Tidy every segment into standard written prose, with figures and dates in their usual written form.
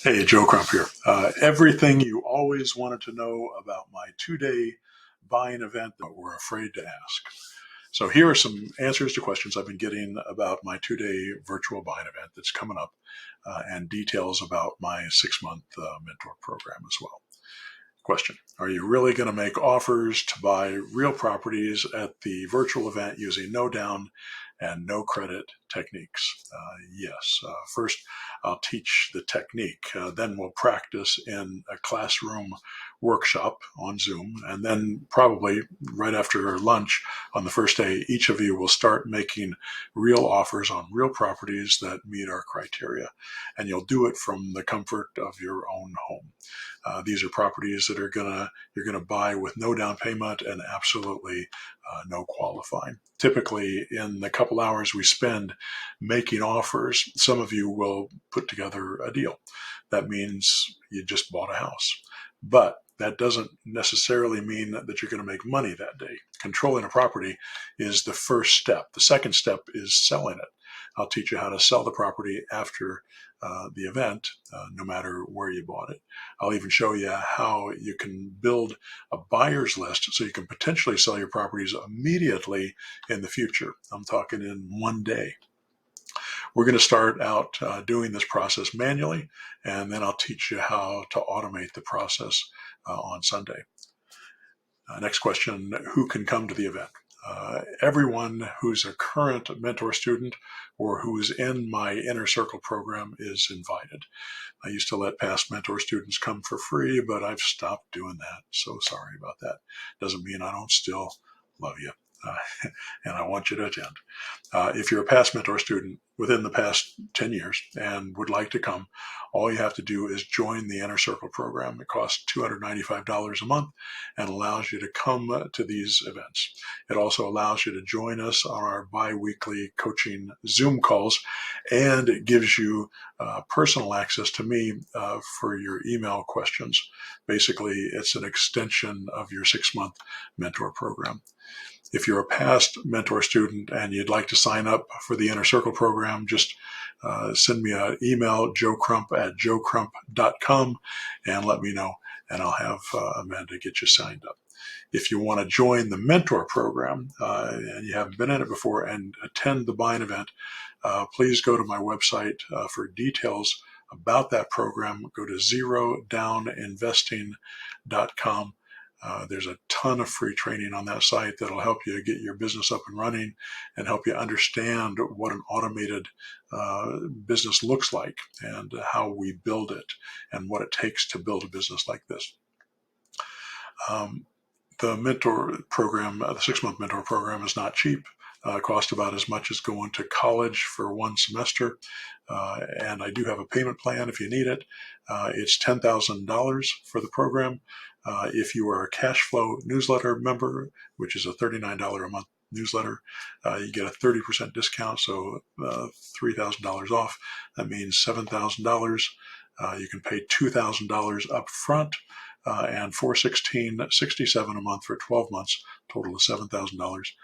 Hey, Joe Crump here. Everything you always wanted to know about my 2-day buying event that we're afraid to ask. So here are some answers to questions I've been getting about my 2-day virtual buying event that's coming up, and details about my 6-month mentor program as well. Question: are you really going to make offers to buy real properties at the virtual event using no down and no credit techniques? Yes. First, I'll teach the technique. Then we'll practice in a classroom workshop on Zoom. And then probably right after lunch on the first day, each of you will start making real offers on real properties that meet our criteria. And you'll do it from the comfort of your own home. These are properties that you're gonna buy with no down payment and absolutely no qualifying. Typically, in the couple hours we spend making offers, some of you will put together a deal. That means you just bought a house, but that doesn't necessarily mean that you're going to make money that day. Controlling a property is the first step. The second step is selling it. I'll teach you how to sell the property after the event, no matter where you bought it. I'll even show you how you can build a buyer's list so you can potentially sell your properties immediately in the future. I'm talking in one day. We're going to start out doing this process manually, and then I'll teach you how to automate the process on Sunday. Next question: who can come to the event? Everyone who's a current mentor student or who's in my Inner Circle program is invited. I used to let past mentor students come for free, but I've stopped doing that. So sorry about that. Doesn't mean I don't still love you. And I want you to attend. If you're a past mentor student within the past 10 years and would like to come, all you have to do is join the Inner Circle program. It costs $295 a month and allows you to come to these events. It also allows you to join us on our bi-weekly coaching Zoom calls, and it gives you personal access to me for your email questions. Basically, it's an extension of your 6-month mentor program. If you're a past mentor student and you'd like to sign up for the Inner Circle program, just send me an email, joecrump@joecrump.com, and let me know, and I'll have Amanda get you signed up. If you want to join the mentor program and you haven't been in it before and attend the buying event, please go to my website for details about that program. Go to zerodowninvesting.com. There's a ton of free training on that site that'll help you get your business up and running and help you understand what an automated business looks like and how we build it and what it takes to build a business like this. The mentor program, the 6-month mentor program, is not cheap. Cost about as much as going to college for one semester. And I do have a payment plan if you need it. It's $10,000 for the program. If you are a Cashflow newsletter member, which is a $39 a month newsletter, you get a 30% discount, so $3,000 off. That means $7,000. You can pay $2,000 up front and $416.67 a month for 12 months, total of $7,000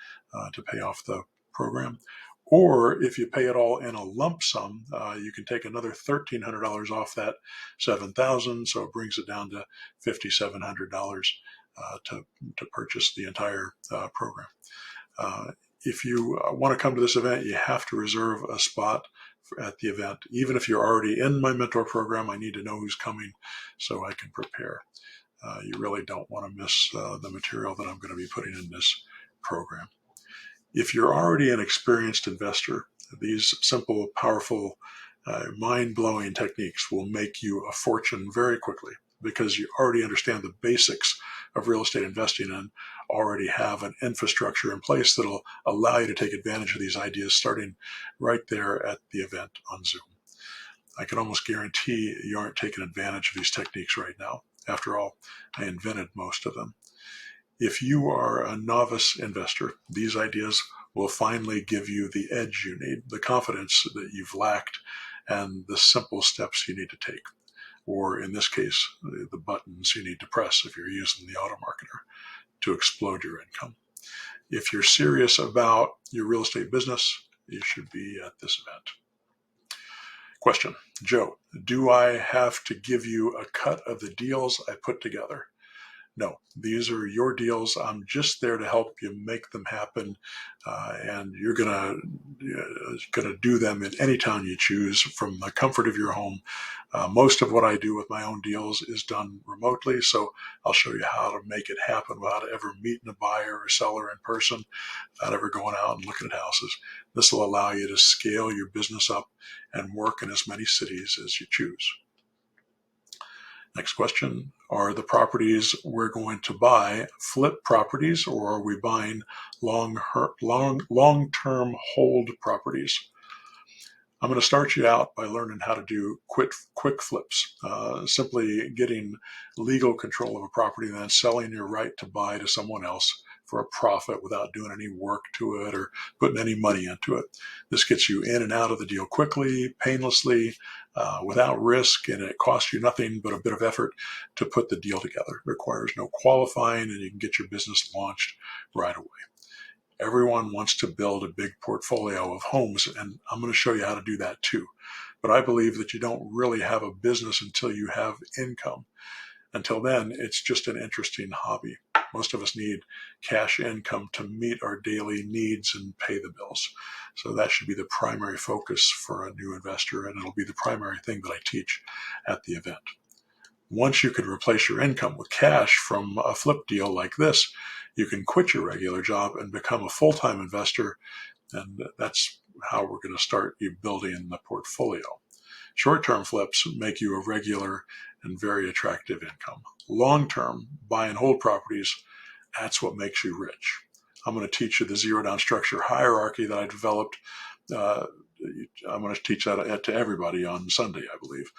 to pay off the program. Or if you pay it all in a lump sum, you can take another $1,300 off that $7,000, so it brings it down to $5,700 to purchase the entire program. If you want to come to this event, you have to reserve a spot at the event. Even if you're already in my mentor program, I need to know who's coming so I can prepare. You really don't want to miss the material that I'm going to be putting in this program. If you're already an experienced investor, these simple, powerful, mind-blowing techniques will make you a fortune very quickly because you already understand the basics of real estate investing and already have an infrastructure in place that'll allow you to take advantage of these ideas starting right there at the event on Zoom. I can almost guarantee you aren't taking advantage of these techniques right now. After all, I invented most of them. If you are a novice investor, these ideas will finally give you the edge you need, the confidence that you've lacked, and the simple steps you need to take. Or in this case, the buttons you need to press if you're using the Automarketer to explode your income. If you're serious about your real estate business, you should be at this event. Question: Joe, do I have to give you a cut of the deals I put together? No, these are your deals. I'm just there to help you make them happen, and you're gonna do them in any town you choose from the comfort of your home. Most of what I do with my own deals is done remotely, so I'll show you how to make it happen without ever meeting a buyer or seller in person, without ever going out and looking at houses. This will allow you to scale your business up and work in as many cities as you choose. Next question, are the properties we're going to buy flip properties, or are we buying long-term hold properties? I'm going to start you out by learning how to do quick flips, simply getting legal control of a property and then selling your right to buy to someone else for a profit without doing any work to it or putting any money into it. This gets you in and out of the deal quickly, painlessly, without risk, and it costs you nothing but a bit of effort to put the deal together. It requires no qualifying, and you can get your business launched right away. Everyone wants to build a big portfolio of homes, and I'm going to show you how to do that too. But I believe that you don't really have a business until you have income. Until then, it's just an interesting hobby. Most of us need cash income to meet our daily needs and pay the bills. So that should be the primary focus for a new investor, and it'll be the primary thing that I teach at the event. Once you can replace your income with cash from a flip deal like this, you can quit your regular job and become a full-time investor, and that's how we're going to start you building the portfolio. Short-term flips make you a regular and very attractive income. Long-term buy and hold properties, that's what makes you rich. I'm going to teach you the zero-down structure hierarchy that I developed. I'm going to teach that to everybody on Sunday, I believe.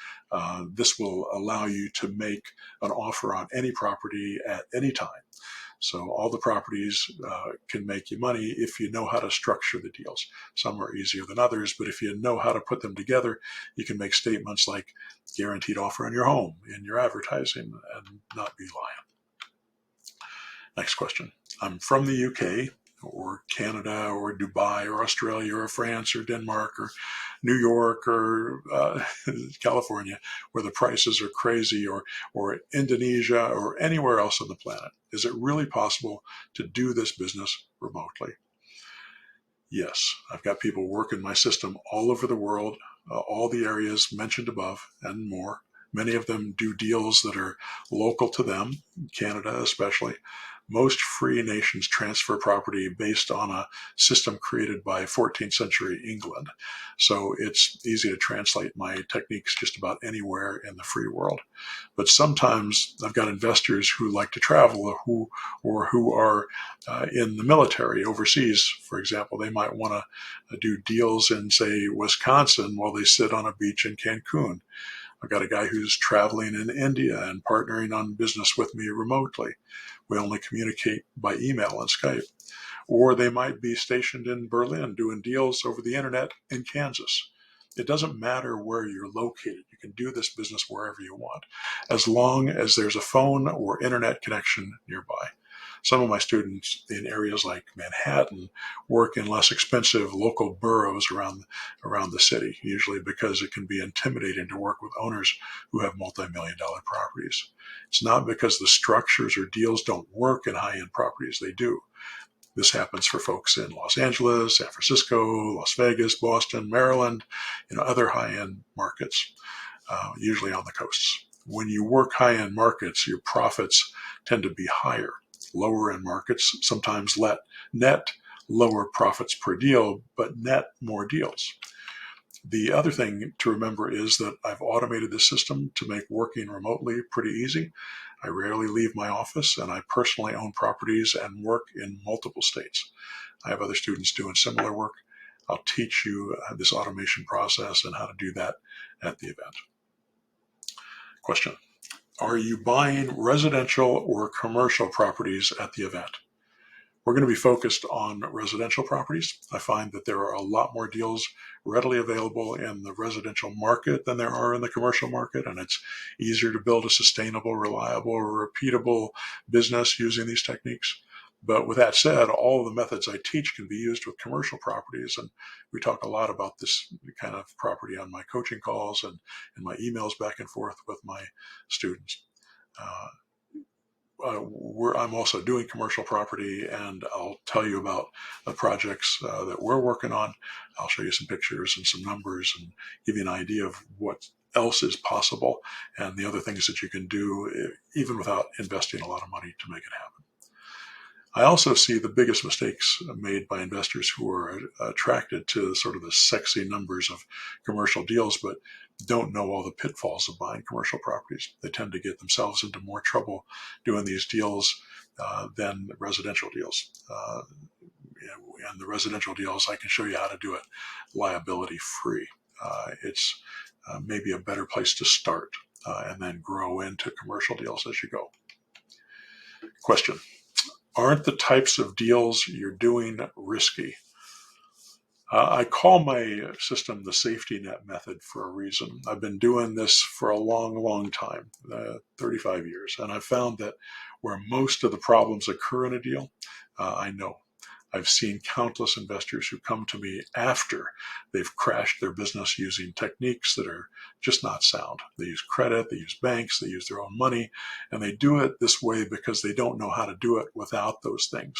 This will allow you to make an offer on any property at any time. So all the properties can make you money if you know how to structure the deals. Some are easier than others, but if you know how to put them together, you can make statements like guaranteed offer on your home in your advertising and not be lying. Next question. I'm from the UK or Canada or Dubai or Australia or France or Denmark or New York or California, where the prices are crazy, or Indonesia or anywhere else on the planet. Is it really possible to do this business remotely? Yes, I've got people working my system all over the world, all the areas mentioned above and more. Many of them do deals that are local to them, Canada especially. Most free nations transfer property based on a system created by 14th century England. So it's easy to translate my techniques just about anywhere in the free world. But sometimes I've got investors who like to travel who are in the military overseas. For example, they might want to do deals in, say, Wisconsin while they sit on a beach in Cancun. I've got a guy who's traveling in India and partnering on business with me remotely. We only communicate by email and Skype. Or they might be stationed in Berlin doing deals over the internet in Kansas. It doesn't matter where you're located. You can do this business wherever you want, as long as there's a phone or internet connection nearby. Some of my students in areas like Manhattan work in less expensive local boroughs around the city, usually because it can be intimidating to work with owners who have multi-million-dollar properties. It's not because the structures or deals don't work in high-end properties. They do. This happens for folks in Los Angeles, San Francisco, Las Vegas, Boston, Maryland, other high-end markets, usually on the coasts. When you work high-end markets, your profits tend to be higher. Lower-end markets sometimes let net lower profits per deal, but net more deals. The other thing to remember is that I've automated this system to make working remotely pretty easy. I rarely leave my office, and I personally own properties and work in multiple states. I have other students doing similar work. I'll teach you this automation process and how to do that at the event. Question. Are you buying residential or commercial properties at the event? We're going to be focused on residential properties. I find that there are a lot more deals readily available in the residential market than there are in the commercial market, and it's easier to build a sustainable, reliable, or repeatable business using these techniques. But with that said, all of the methods I teach can be used with commercial properties. And we talk a lot about this kind of property on my coaching calls and in my emails back and forth with my students. I'm also doing commercial property, and I'll tell you about the projects that we're working on. I'll show you some pictures and some numbers and give you an idea of what else is possible and the other things that you can do even without investing a lot of money to make it happen. I also see the biggest mistakes made by investors who are attracted to sort of the sexy numbers of commercial deals, but don't know all the pitfalls of buying commercial properties. They tend to get themselves into more trouble doing these deals than residential deals. And the residential deals, I can show you how to do it liability free. It's maybe a better place to start and then grow into commercial deals as you go. Question. Aren't the types of deals you're doing risky? I call my system the safety net method for a reason. I've been doing this for a long, long time, 35 years, and I've found that where most of the problems occur in a deal, I know. I've seen countless investors who come to me after they've crashed their business using techniques that are just not sound. They use credit, they use banks, they use their own money, and they do it this way because they don't know how to do it without those things.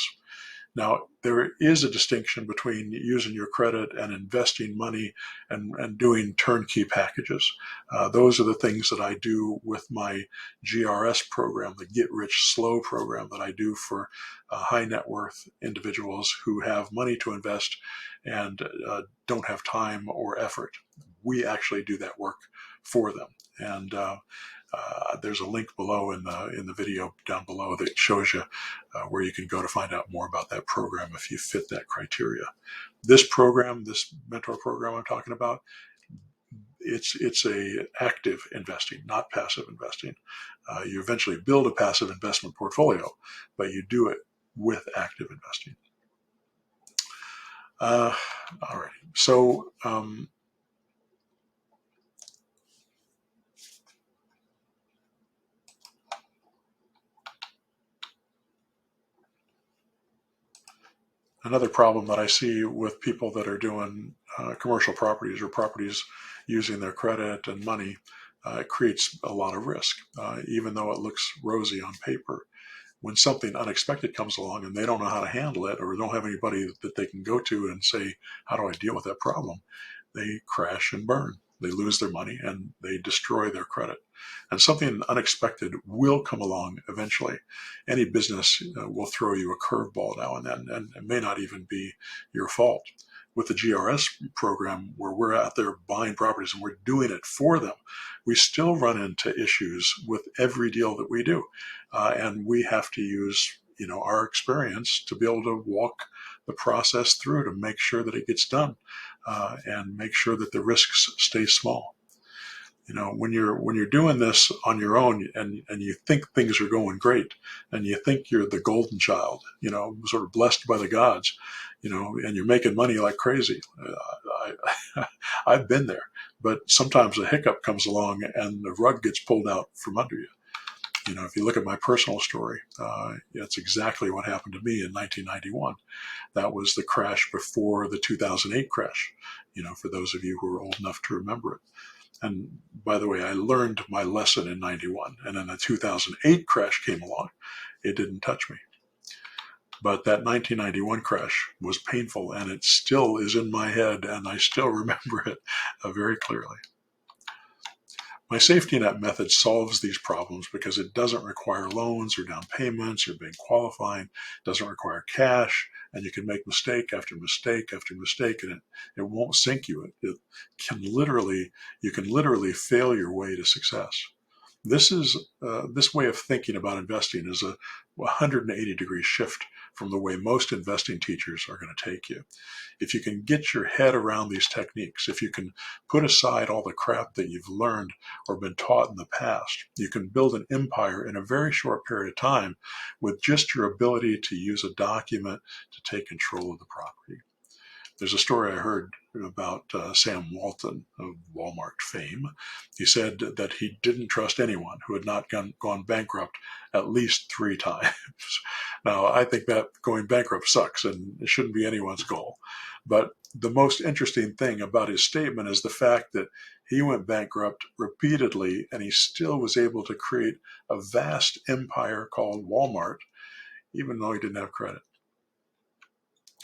Now, there is a distinction between using your credit and investing money and doing turnkey packages. Those are the things that I do with my GRS program, the Get Rich Slow program that I do for high net worth individuals who have money to invest and don't have time or effort. We actually do that work for them. And there's a link below in the video down below that shows you where you can go to find out more about that program if you fit that criteria. This program, this mentor program I'm talking about, it's a active investing, not passive investing. You eventually build a passive investment portfolio, but you do it with active investing. All right. So another problem that I see with people that are doing commercial properties or properties using their credit and money, it creates a lot of risk, even though it looks rosy on paper. When something unexpected comes along and they don't know how to handle it or don't have anybody that they can go to and say, how do I deal with that problem? They crash and burn. They lose their money and they destroy their credit. And something unexpected will come along eventually. Any business will throw you a curveball now and then, and it may not even be your fault. With the GRS program, where we're out there buying properties and we're doing it for them, we still run into issues with every deal that we do. And we have to use our experience to be able to walk the process through to make sure that it gets done and make sure that the risks stay small. When you're doing this on your own and you think things are going great and you think you're the golden child, sort of blessed by the gods, and you're making money like crazy. I've been there, but sometimes a hiccup comes along and the rug gets pulled out from under you. If you look at my personal story, that's exactly what happened to me in 1991. That was the crash before the 2008 crash, for those of you who are old enough to remember it. And by the way, I learned my lesson in 91, and then the 2008 crash came along. It didn't touch me. But that 1991 crash was painful, and it still is in my head, and I still remember it very clearly. My safety net method solves these problems because it doesn't require loans or down payments or being qualifying, doesn't require cash, and you can make mistake after mistake after mistake, and it won't sink you. You can literally fail your way to success. This way of thinking about investing is a 180-degree shift from the way most investing teachers are going to take you. If you can get your head around these techniques, if you can put aside all the crap that you've learned or been taught in the past, you can build an empire in a very short period of time with just your ability to use a document to take control of the property. There's a story I heard about Sam Walton of Walmart fame. He said that he didn't trust anyone who had not gone bankrupt at least 3 times. Now, I think that going bankrupt sucks and it shouldn't be anyone's goal. But the most interesting thing about his statement is the fact that he went bankrupt repeatedly and he still was able to create a vast empire called Walmart, even though he didn't have credit.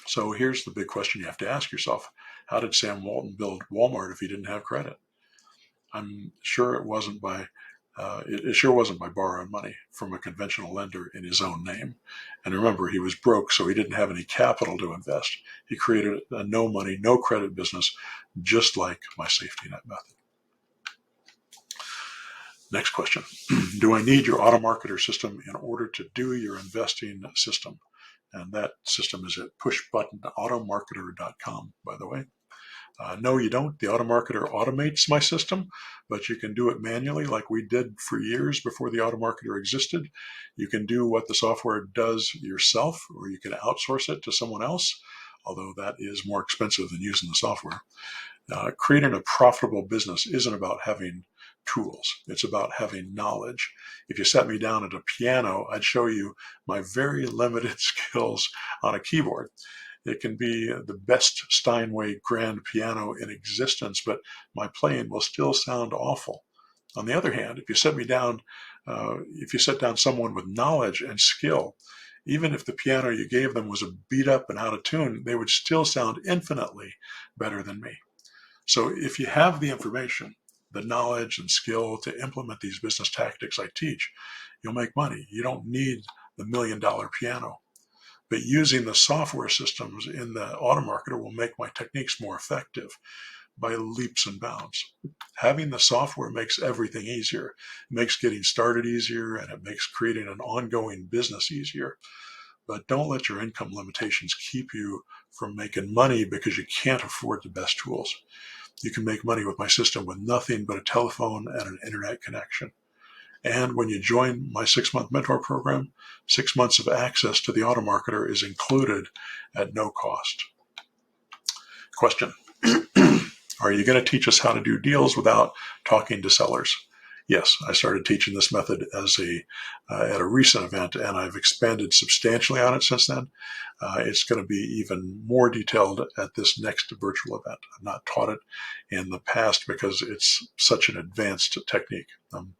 So here's the big question you have to ask yourself. How did Sam Walton build Walmart if he didn't have credit? I'm sure it wasn't by, it sure wasn't by borrowing money from a conventional lender in his own name. And remember, he was broke, so he didn't have any capital to invest. He created a no money, no credit business, just like my safety net method. Next question. Do I need your Automarketer system in order to do your investing system? And that system is at pushbuttonautomarketer.com, by the way. No, you don't. The Automarketer automates my system, but you can do it manually like we did for years before the Automarketer existed. You can do what the software does yourself, or you can outsource it to someone else, although that is more expensive than using the software. Creating a profitable business isn't about having tools. It's about having knowledge. If you set me down at a piano, I'd show you my very limited skills on a keyboard. It can be the best Steinway grand piano in existence, but my playing will still sound awful. On the other hand, if you set down someone with knowledge and skill, even if the piano you gave them was a beat up and out of tune, they would still sound infinitely better than me. So if you have the information, the knowledge and skill to implement these business tactics I teach, you'll make money. You don't need the $1 million piano. But using the software systems in the Automarketer will make my techniques more effective by leaps and bounds. Having the software makes everything easier. It makes getting started easier, and it makes creating an ongoing business easier. But don't let your income limitations keep you from making money because you can't afford the best tools. You can make money with my system with nothing but a telephone and an internet connection. And when you join my 6-month mentor program, 6 months of access to the Automarketer is included at no cost. Question. Are you going to teach us how to do deals without talking to sellers? Yes, I started teaching this method at a recent event, and I've expanded substantially on it since then. It's going to be even more detailed at this next virtual event. I've not taught it in the past because it's such an advanced technique. I'm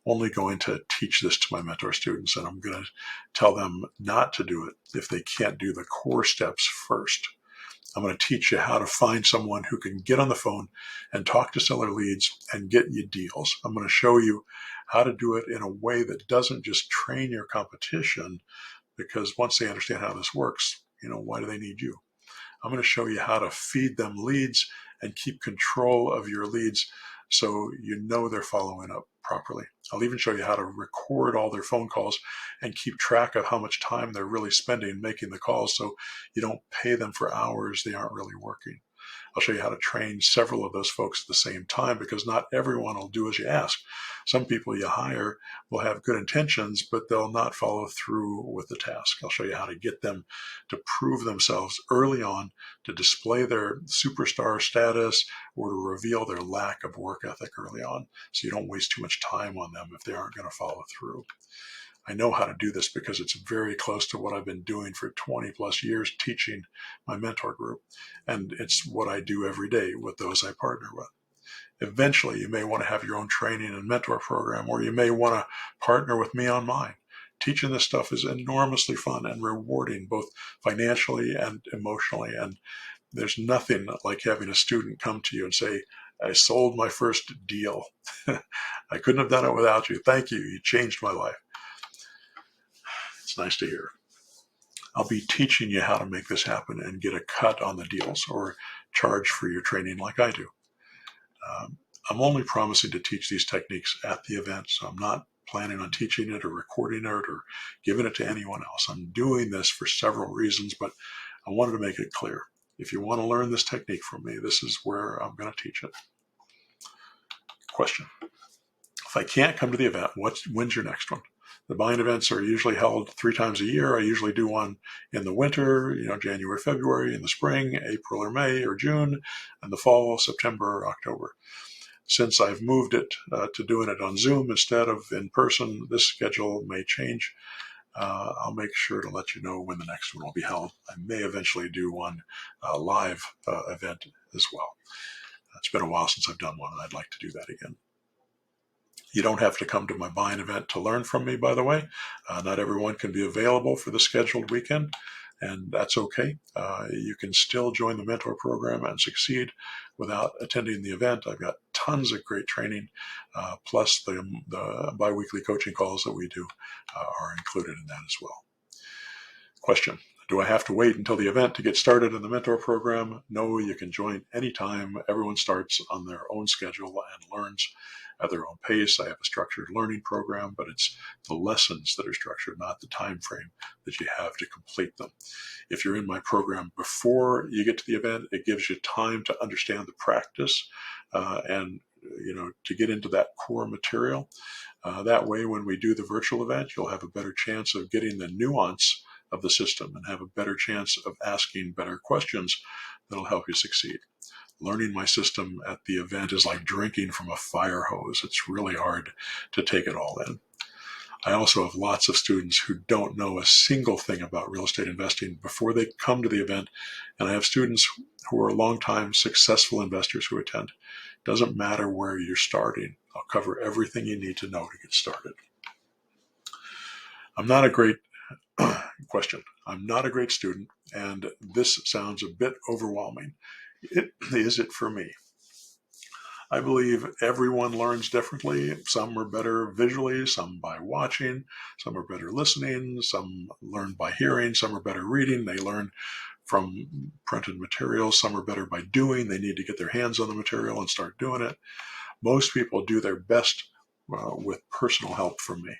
only going to teach this to my mentor students, and I'm going to tell them not to do it if they can't do the core steps first. I'm going to teach you how to find someone who can get on the phone and talk to seller leads and get you deals. I'm going to show you how to do it in a way that doesn't just train your competition, because once they understand how this works, why do they need you? I'm going to show you how to feed them leads and keep control of your leads so they're following up properly. I'll even show you how to record all their phone calls and keep track of how much time they're really spending making the calls so you don't pay them for hours they aren't really working. I'll show you how to train several of those folks at the same time, because not everyone will do as you ask. Some people you hire will have good intentions, but they'll not follow through with the task. I'll show you how to get them to prove themselves early on, to display their superstar status, or to reveal their lack of work ethic early on, so you don't waste too much time on them if they aren't going to follow through. I know how to do this because it's very close to what I've been doing for 20 plus years teaching my mentor group. And it's what I do every day with those I partner with. Eventually, you may want to have your own training and mentor program, or you may want to partner with me on mine. Teaching this stuff is enormously fun and rewarding, both financially and emotionally. And there's nothing like having a student come to you and say, I sold my first deal. I couldn't have done it without you. Thank you. You changed my life. It's nice to hear. I'll be teaching you how to make this happen and get a cut on the deals or charge for your training like I do. I'm only promising to teach these techniques at the event, so I'm not planning on teaching it or recording it or giving it to anyone else. I'm doing this for several reasons, but I wanted to make it clear. If you want to learn this technique from me, this is where I'm going to teach it. Question. If I can't come to the event, when's your next one? The buying events are usually held 3 times a year. I usually do one in the winter, January, February, in the spring, April or May or June, and the fall, September or October. Since I've moved it to doing it on Zoom instead of in person, this schedule may change. I'll make sure to let you know when the next one will be held. I may eventually do one live event as well. It's been a while since I've done one, and I'd like to do that again. You don't have to come to my buying event to learn from me, by the way. Not everyone can be available for the scheduled weekend, and that's okay. You can still join the mentor program and succeed without attending the event. I've got tons of great training, plus the biweekly coaching calls that we do are included in that as well. Question: do I have to wait until the event to get started in the mentor program? No, you can join anytime. Everyone starts on their own schedule and learns at their own pace. I have a structured learning program, but it's the lessons that are structured, not the time frame that you have to complete them. If you're in my program before you get to the event, it gives you time to understand the practice and to get into that core material. That way, when we do the virtual event, you'll have a better chance of getting the nuance of the system and have a better chance of asking better questions that'll help you succeed. Learning my system at the event is like drinking from a fire hose. It's really hard to take it all in. I also have lots of students who don't know a single thing about real estate investing before they come to the event, and I have students who are longtime successful investors who attend. It doesn't matter where you're starting. I'll cover everything you need to know to get started. I'm not a great student, and this sounds a bit overwhelming. Is it for me? I believe everyone learns differently. Some are better visually, some by watching, some are better listening, some learn by hearing, some are better reading. They learn from printed materials. Some are better by doing. They need to get their hands on the material and start doing it. Most people do their best with personal help from me.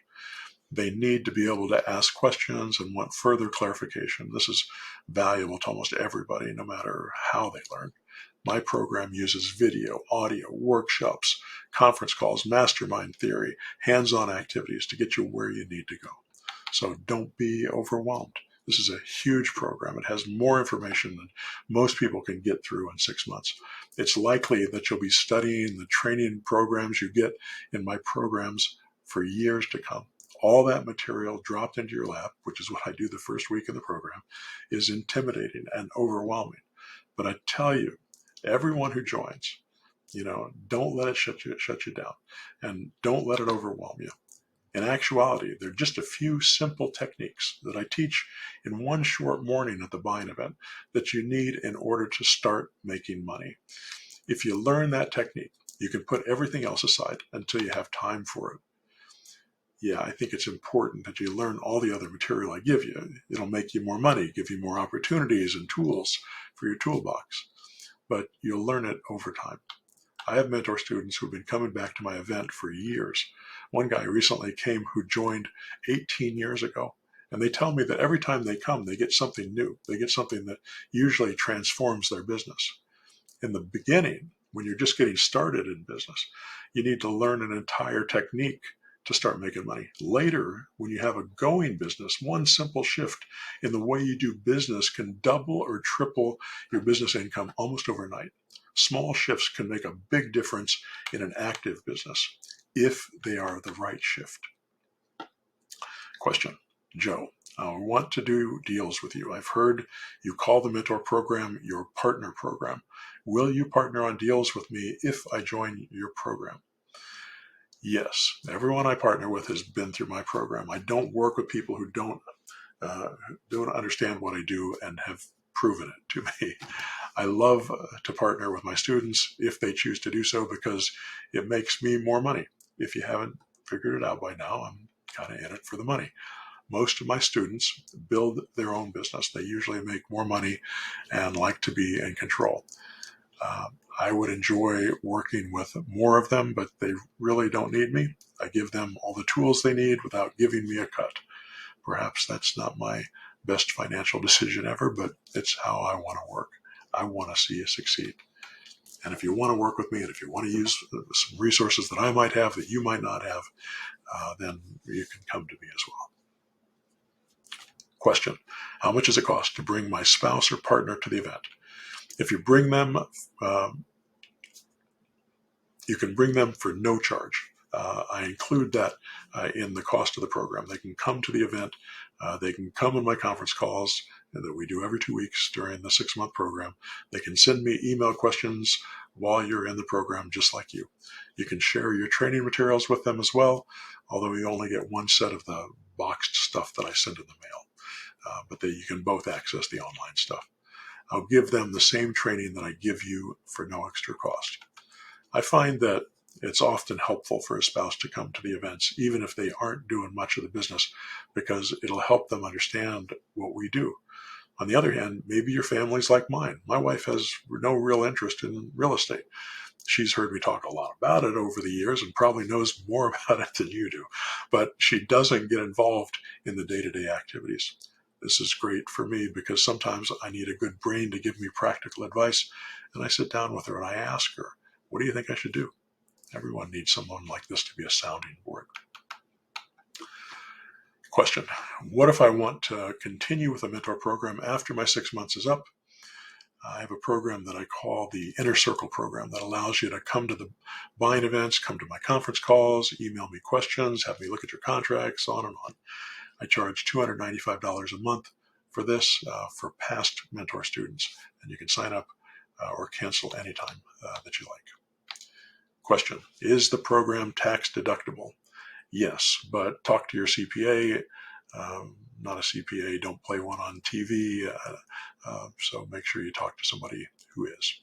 They need to be able to ask questions and want further clarification. This is valuable to almost everybody, no matter how they learn. My program uses video, audio, workshops, conference calls, mastermind theory, hands-on activities to get you where you need to go. So don't be overwhelmed. This is a huge program. It has more information than most people can get through in 6 months. It's likely that you'll be studying the training programs you get in my programs for years to come. All that material dropped into your lap, which is what I do the first week of the program, is intimidating and overwhelming. But I tell you, everyone who joins, don't let it shut you down, and don't let it overwhelm you. In actuality, there are just a few simple techniques that I teach in one short morning at the buying event that you need in order to start making money. If you learn that technique, you can put everything else aside until you have time for it. Yeah, I think it's important that you learn all the other material I give you. It'll make you more money, give you more opportunities and tools for your toolbox, but you'll learn it over time. I have mentor students who've been coming back to my event for years. One guy recently came who joined 18 years ago, and they tell me that every time they come, they get something new. They get something that usually transforms their business. In the beginning, when you're just getting started in business, you need to learn an entire technique to start making money. Later, when you have a going business, one simple shift in the way you do business can double or triple your business income almost overnight. Small shifts can make a big difference in an active business if they are the right shift. Question: Joe, I want to do deals with you. I've heard you call the mentor program your partner program. Will you partner on deals with me if I join your program? Yes, everyone I partner with has been through my program. I don't work with people who don't understand what I do and have proven it to me. I love to partner with my students if they choose to do so because it makes me more money. If you haven't figured it out by now, I'm kind of in it for the money. Most of my students build their own business. They usually make more money and like to be in control. I would enjoy working with more of them, but they really don't need me. I give them all the tools they need without giving me a cut. Perhaps that's not my best financial decision ever, but it's how I want to work. I want to see you succeed. And if you want to work with me, and if you want to use some resources that I might have that you might not have, then you can come to me as well. Question: how much does it cost to bring my spouse or partner to the event? If you bring them, you can bring them for no charge. I include that in the cost of the program. They can come to the event. They can come in my conference calls that we do every 2 weeks during the 6-month program. They can send me email questions while you're in the program, just like you. You can share your training materials with them as well, although you only get one set of the boxed stuff that I send in the mail. But you can both access the online stuff. I'll give them the same training that I give you for no extra cost. I find that it's often helpful for a spouse to come to the events, even if they aren't doing much of the business, because it'll help them understand what we do. On the other hand, maybe your family's like mine. My wife has no real interest in real estate. She's heard me talk a lot about it over the years and probably knows more about it than you do, but she doesn't get involved in the day-to-day activities. This is great for me because sometimes I need a good brain to give me practical advice, and I sit down with her and I ask her, what do you think I should do? Everyone needs someone like this to be a sounding board. Question: what if I want to continue with the mentor program after my 6 months is up? I have a program that I call the Inner Circle program that allows you to come to the buying events, come to my conference calls, email me questions, have me look at your contracts, on and on. I charge $295 a month for this for past mentor students, and you can sign up or cancel anytime that you like. Question: is the program tax deductible? Yes, but talk to your CPA. Not a CPA, don't play one on TV. So make sure you talk to somebody who is.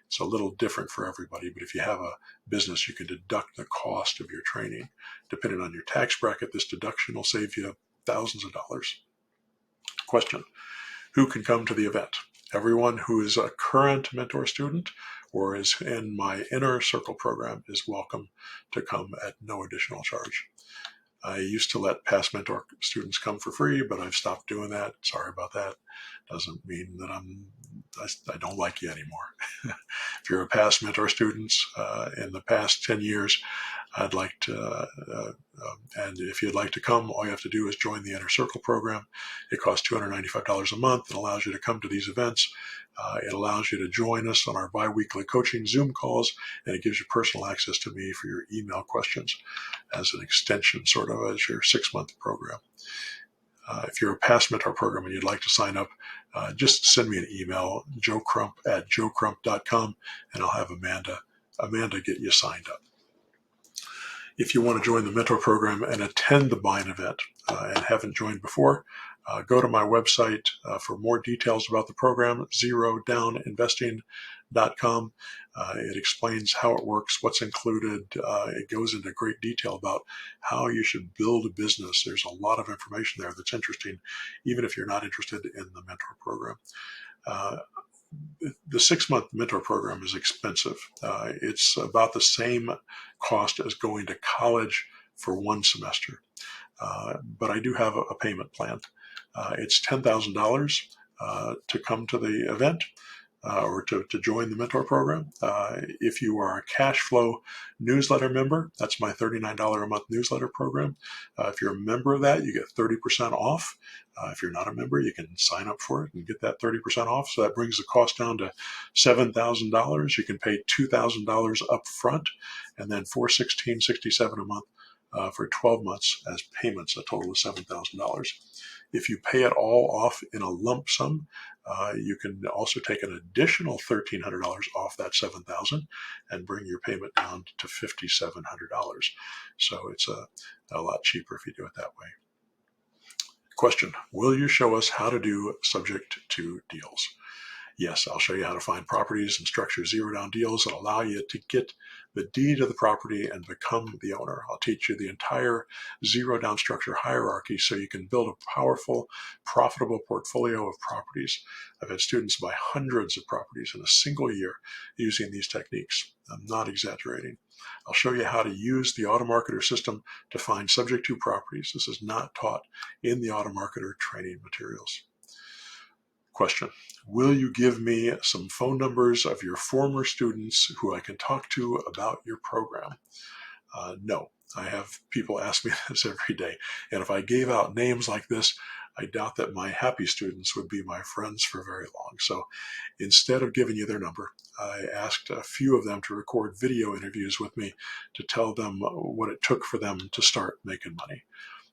It's a little different for everybody, but if you have a business, you can deduct the cost of your training. Depending on your tax bracket, this deduction will save you thousands of dollars. Question: who can come to the event? Everyone who is a current mentor student or is in my Inner Circle program is welcome to come at no additional charge. I used to let past mentor students come for free, but I've stopped doing that. Sorry about that. Doesn't mean that I don't like you anymore. If you're a past mentor student in the past 10 years, I'd like to, and if you'd like to come, all you have to do is join the Inner Circle program. It costs $295 a month. It allows you to come to these events. It allows you to join us on our bi-weekly coaching Zoom calls, and it gives you personal access to me for your email questions as an extension, sort of as your 6-month program. If you're a past mentor program and you'd like to sign up, just send me an email, joecrump@joecrump.com, and I'll have Amanda get you signed up. If you want to join the mentor program and attend the buying event and haven't joined before, go to my website for more details about the program, zerodowninvesting.com. It explains how it works, what's included. It goes into great detail about how you should build a business. There's a lot of information there that's interesting, even if you're not interested in the mentor program. The 6-month mentor program is expensive. It's about the same cost as going to college for 1 semester. But I do have a payment plan. It's $10,000 to come to the event or to join the mentor program. If you are a Cashflow newsletter member, that's my $39 a month newsletter program. If you're a member of that, you get 30% off. If you're not a member, you can sign up for it and get that 30% off. So that brings the cost down to $7,000. You can pay $2,000 up front and then $416.67 a month for 12 months as payments, a total of $7,000. If you pay it all off in a lump sum, you can also take an additional $1,300 off that $7,000 and bring your payment down to $5,700. So it's a lot cheaper if you do it that way. Question: will you show us how to do subject to deals? Yes, I'll show you how to find properties and structure zero-down deals that allow you to get the deed of the property and become the owner. I'll teach you the entire zero-down structure hierarchy so you can build a powerful, profitable portfolio of properties. I've had students buy hundreds of properties in a single year using these techniques. I'm not exaggerating. I'll show you how to use the Automarketer system to find subject to properties. This is not taught in the Automarketer training materials. Question: will you give me some phone numbers of your former students who I can talk to about your program? No. I have people ask me this every day. And if I gave out names like this, I doubt that my happy students would be my friends for very long. So instead of giving you their number, I asked a few of them to record video interviews with me to tell them what it took for them to start making money.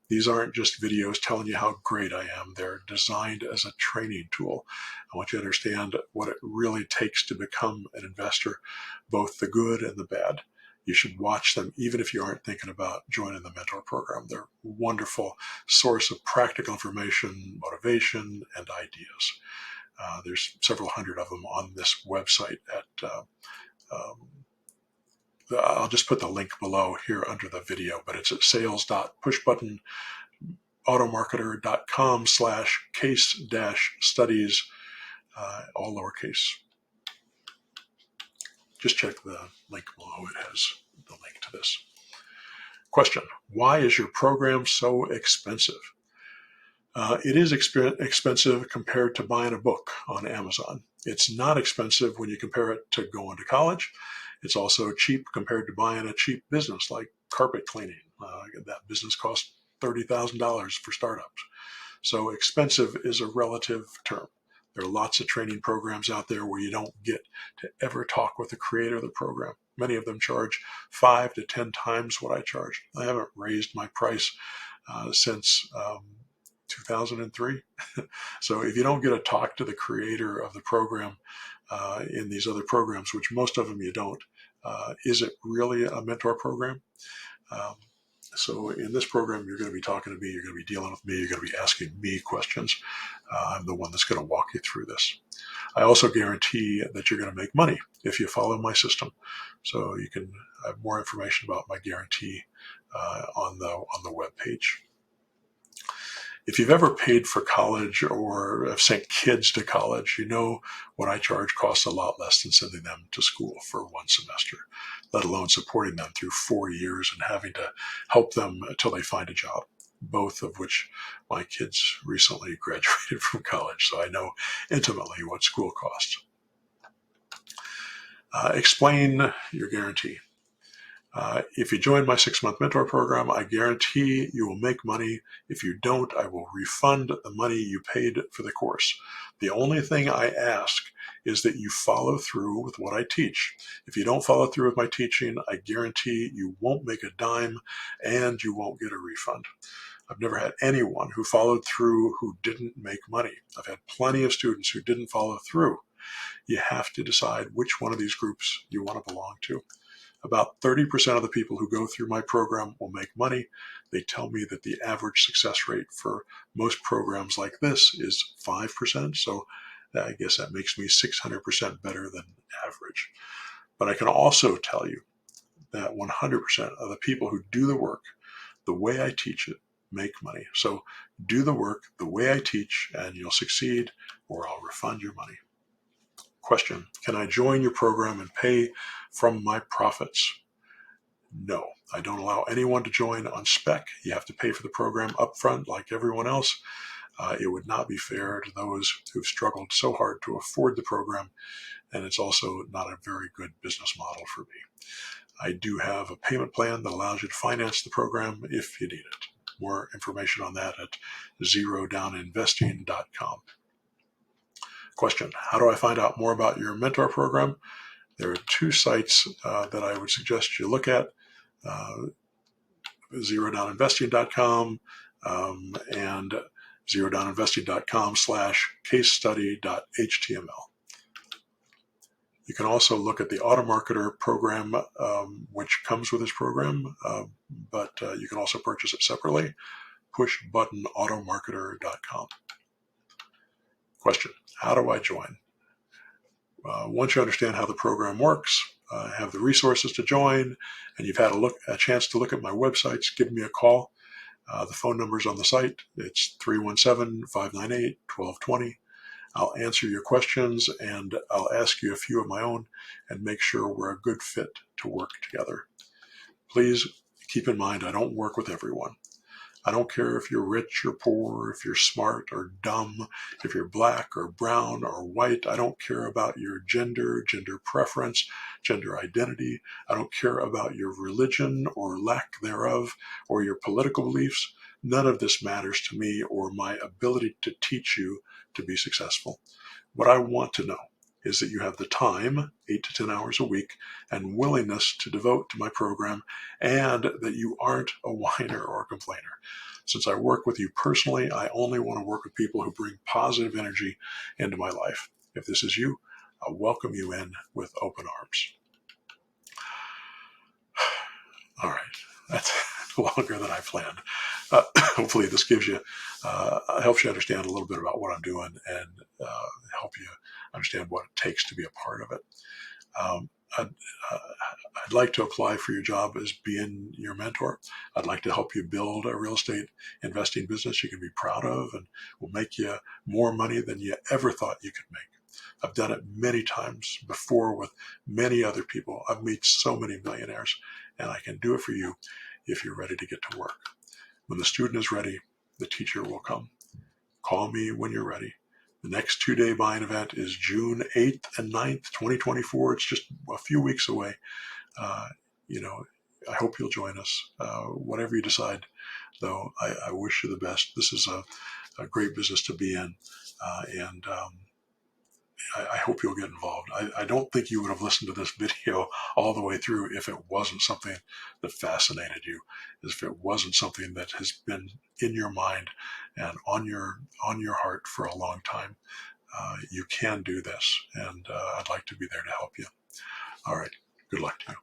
These aren't just videos telling you how great I am. They're designed as a training tool. I want you to understand what it really takes to become an investor, both the good and the bad. You should watch them even if you aren't thinking about joining the mentor program. They're a wonderful source of practical information, motivation, and ideas. There's several hundred of them on this website at I'll just put the link below here under the video, but it's at sales.pushbuttonautomarketer.com/case-studies, all lowercase. Just check the link below. It has the link to this. Question: why is your program so expensive? It is expensive compared to buying a book on Amazon. It's not expensive when you compare it to going to college. It's also cheap compared to buying a cheap business like carpet cleaning. That business costs $30,000 for startups. So expensive is a relative term. There are lots of training programs out there where you don't get to ever talk with the creator of the program. Many of them charge 5 to 10 times what I charge. I haven't raised my price since 2003. So if you don't get to talk to the creator of the program in these other programs, which most of them you don't, is it really a mentor program? So in this program, you're going to be talking to me, you're going to be dealing with me, you're going to be asking me questions. I'm the one that's going to walk you through this. I also guarantee that you're going to make money if you follow my system. So you can have more information about my guarantee on the web page. If you've ever paid for college or have sent kids to college, you know what I charge costs a lot less than sending them to school for one semester, let alone supporting them through 4 years and having to help them until they find a job, both of which my kids recently graduated from college, so I know intimately what school costs. Explain your guarantee. If you join my 6-month mentor program, I guarantee you will make money. If you don't, I will refund the money you paid for the course. The only thing I ask is that you follow through with what I teach. If you don't follow through with my teaching, I guarantee you won't make a dime and you won't get a refund. I've never had anyone who followed through who didn't make money. I've had plenty of students who didn't follow through. You have to decide which one of these groups you want to belong to. About 30% of the people who go through my program will make money. They tell me that the average success rate for most programs like this is 5%. So I guess that makes me 600% better than average. But I can also tell you that 100% of the people who do the work the way I teach it make money. So do the work the way I teach and you'll succeed, or I'll refund your money. Question: can I join your program and pay from my profits? No, I don't allow anyone to join on spec. You have to pay for the program upfront like everyone else. It would not be fair to those who've struggled so hard to afford the program, and it's also not a very good business model for me. I do have a payment plan that allows you to finance the program if you need it. More information on that at zerodowninvesting.com. Question: how do I find out more about your mentor program? There are 2 sites that I would suggest you look at, zerodowninvesting.com and zerodowninvesting.com/casestudy.html. You can also look at the Automarketer program, which comes with this program, but you can also purchase it separately, pushbuttonautomarketer.com. Question: how do I join? Once you understand how the program works, have the resources to join, and you've had a chance to look at my websites, give me a call. The phone number's on the site. It's 317-598-1220. I'll answer your questions, and I'll ask you a few of my own and make sure we're a good fit to work together. Please keep in mind, I don't work with everyone. I don't care if you're rich or poor, if you're smart or dumb, if you're black or brown or white. I don't care about your gender, gender preference, gender identity. I don't care about your religion or lack thereof or your political beliefs. None of this matters to me or my ability to teach you to be successful. What I want to know is that you have the time, 8 to 10 hours a week, and willingness to devote to my program, and that you aren't a whiner or a complainer. Since I work with you personally, I only want to work with people who bring positive energy into my life. If this is you, I'll welcome you in with open arms. All right, that's longer than I planned. Hopefully this gives you, helps you understand a little bit about what I'm doing and help you understand what it takes to be a part of it. I'd like to apply for your job as being your mentor. I'd like to help you build a real estate investing business you can be proud of and will make you more money than you ever thought you could make. I've done it many times before with many other people. I've met so many millionaires, and I can do it for you if you're ready to get to work. When the student is ready, the teacher will come. Call me when you're ready. The next 2-day buying event is June 8th and 9th, 2024. It's just a few weeks away. I hope you'll join us. Whatever you decide, though, I wish you the best. This is a great business to be in, and I hope you'll get involved. I don't think you would have listened to this video all the way through if it wasn't something that fascinated you, if it wasn't something that has been in your mind and on your heart for a long time. You can do this, and I'd like to be there to help you. All right. Good luck to you.